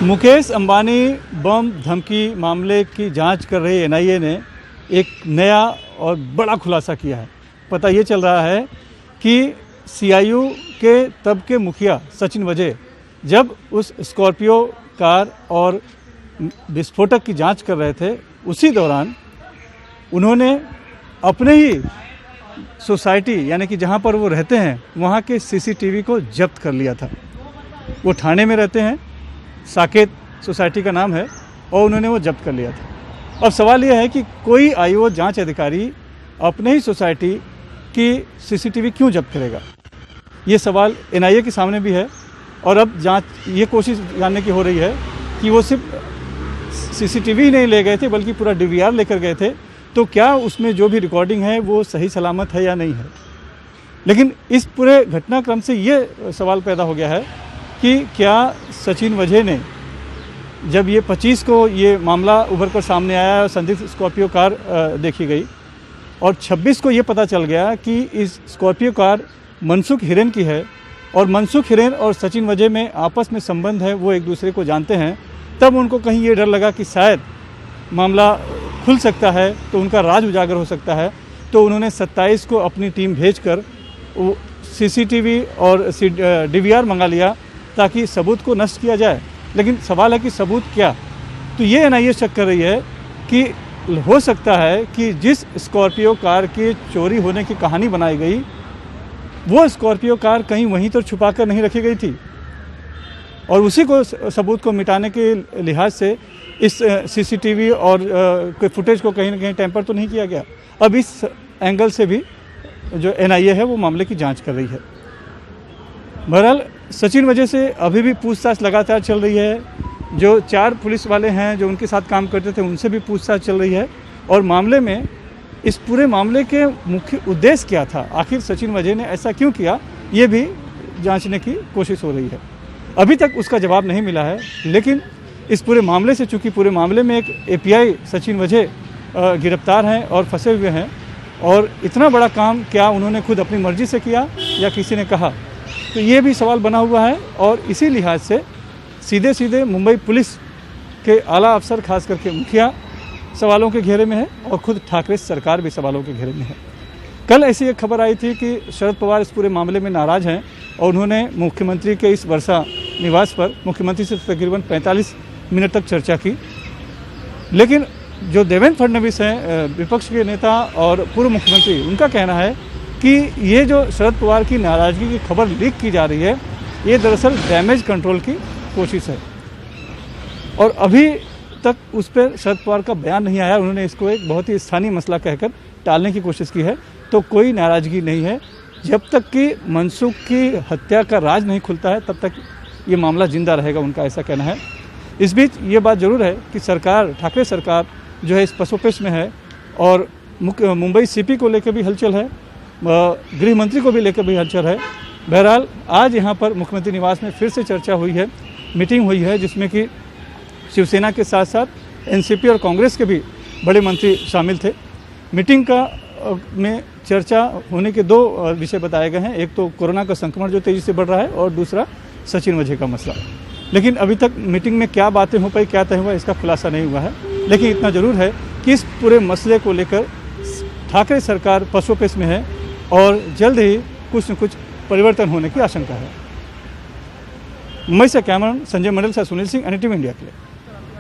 मुकेश अंबानी बम धमकी मामले की जांच कर रही एनआईए ने एक नया और बड़ा खुलासा किया है। पता ये चल रहा है कि सीआईयू के तब के मुखिया सचिन वजय जब उस स्कॉर्पियो कार और विस्फोटक की जांच कर रहे थे, उसी दौरान उन्होंने अपने ही सोसाइटी यानी कि जहां पर वो रहते हैं वहां के सीसीटीवी को जब्त कर लिया था। वो ठाणे में रहते हैं, साकेत सोसाइटी का नाम है, और उन्होंने वो जब्त कर लिया था। अब सवाल यह है कि कोई आईओ जांच अधिकारी अपने ही सोसाइटी की सीसीटीवी क्यों जब्त करेगा? ये सवाल एनआईए के सामने भी है। और अब जांच ये कोशिश जानने की हो रही है कि वो सिर्फ सीसीटीवी ही नहीं ले गए थे बल्कि पूरा डीवीआर लेकर गए थे, तो क्या उसमें जो भी रिकॉर्डिंग है वो सही सलामत है या नहीं है। लेकिन इस पूरे घटनाक्रम से ये सवाल पैदा हो गया है कि क्या सचिन वजय ने जब ये 25 को ये मामला उभर कर सामने आया, संदिग्ध स्कॉर्पियो कार देखी गई और 26 को ये पता चल गया कि इस स्कॉर्पियो कार मनसुख हिरेन की है और मनसुख हिरेन और सचिन वजय में आपस में संबंध है, वो एक दूसरे को जानते हैं, तब उनको कहीं ये डर लगा कि शायद मामला खुल सकता है तो उनका राज उजागर हो सकता है। तो उन्होंने 27 को अपनी टीम भेजकर वो सीसीटीवी और डीवीआर मंगा लिया ताकि सबूत को नष्ट किया जाए। लेकिन सवाल है कि सबूत क्या? तो ये एनआईए शक कर रही है कि हो सकता है कि जिस स्कॉर्पियो कार की चोरी होने की कहानी बनाई गई, वो स्कॉर्पियो कार कहीं वहीं तो छुपा कर नहीं रखी गई थी और उसी को सबूत को मिटाने के लिहाज से इस सीसीटीवी और कोई फुटेज को कहीं ना कहीं टैंपर तो नहीं किया गया। अब इस एंगल से भी जो एनआईए है वो मामले की जांच कर रही है। बहरहाल सचिन वजह से अभी भी पूछताछ लगातार चल रही है। जो 4 पुलिस वाले हैं जो उनके साथ काम करते थे उनसे भी पूछताछ चल रही है और मामले में इस पूरे मामले के मुख्य उद्देश्य क्या था, आखिर सचिन वजय ने ऐसा क्यों किया, ये भी जांचने की कोशिश हो रही है। अभी तक उसका जवाब नहीं मिला है। लेकिन इस पूरे मामले से, चूँकि पूरे मामले में एक एपीआई सचिन वजय गिरफ्तार हैं और फंसे हुए हैं, और इतना बड़ा काम क्या उन्होंने खुद अपनी मर्जी से किया या किसी ने कहा, तो ये भी सवाल बना हुआ है। और इसी लिहाज से सीधे सीधे मुंबई पुलिस के आला अफसर, खास करके मुखिया, सवालों के घेरे में है और खुद ठाकरे सरकार भी सवालों के घेरे में है। कल ऐसी एक खबर आई थी कि शरद पवार इस पूरे मामले में नाराज़ हैं और उन्होंने मुख्यमंत्री के इस वर्षा निवास पर मुख्यमंत्री से तकरीबन 45 मिनट तक चर्चा की। लेकिन जो देवेंद्र फडणवीस हैं, विपक्ष के नेता और पूर्व मुख्यमंत्री, उनका कहना है कि ये जो शरद पवार की नाराज़गी की खबर लीक की जा रही है, ये दरअसल डैमेज कंट्रोल की कोशिश है और अभी तक उस पर शरद पवार का बयान नहीं आया। उन्होंने इसको एक बहुत ही स्थानीय मसला कहकर टालने की कोशिश की है। तो कोई नाराज़गी नहीं है। जब तक कि मनसुख की हत्या का राज नहीं खुलता है तब तक ये मामला जिंदा रहेगा, उनका ऐसा कहना है। इस बीच ये बात ज़रूर है कि सरकार, ठाकरे सरकार जो है इस पसोपेश में है और मुंबई सीपी को लेकर भी हलचल है, गृह मंत्री को भी लेकर भी हलचल है। बहरहाल आज यहाँ पर मुख्यमंत्री निवास में फिर से चर्चा हुई है, मीटिंग हुई है, जिसमें कि शिवसेना के साथ साथ एनसीपी और कांग्रेस के भी बड़े मंत्री शामिल थे। मीटिंग में चर्चा होने के 2 विषय बताए गए हैं। एक तो कोरोना का संक्रमण जो तेज़ी से बढ़ रहा है और दूसरा सचिन वजय का मसला। लेकिन अभी तक मीटिंग में क्या बातें हो पाई, क्या तय हुआ, इसका खुलासा नहीं हुआ है। लेकिन इतना ज़रूर है कि इस पूरे मसले को लेकर ठाकरे सरकार पसोपेश में है और जल्द ही कुछ न कुछ परिवर्तन होने की आशंका है। मुंबई से कैमरामैन संजय मंडल से सुनील सिंह, एनडीटीवी इंडिया के लिए।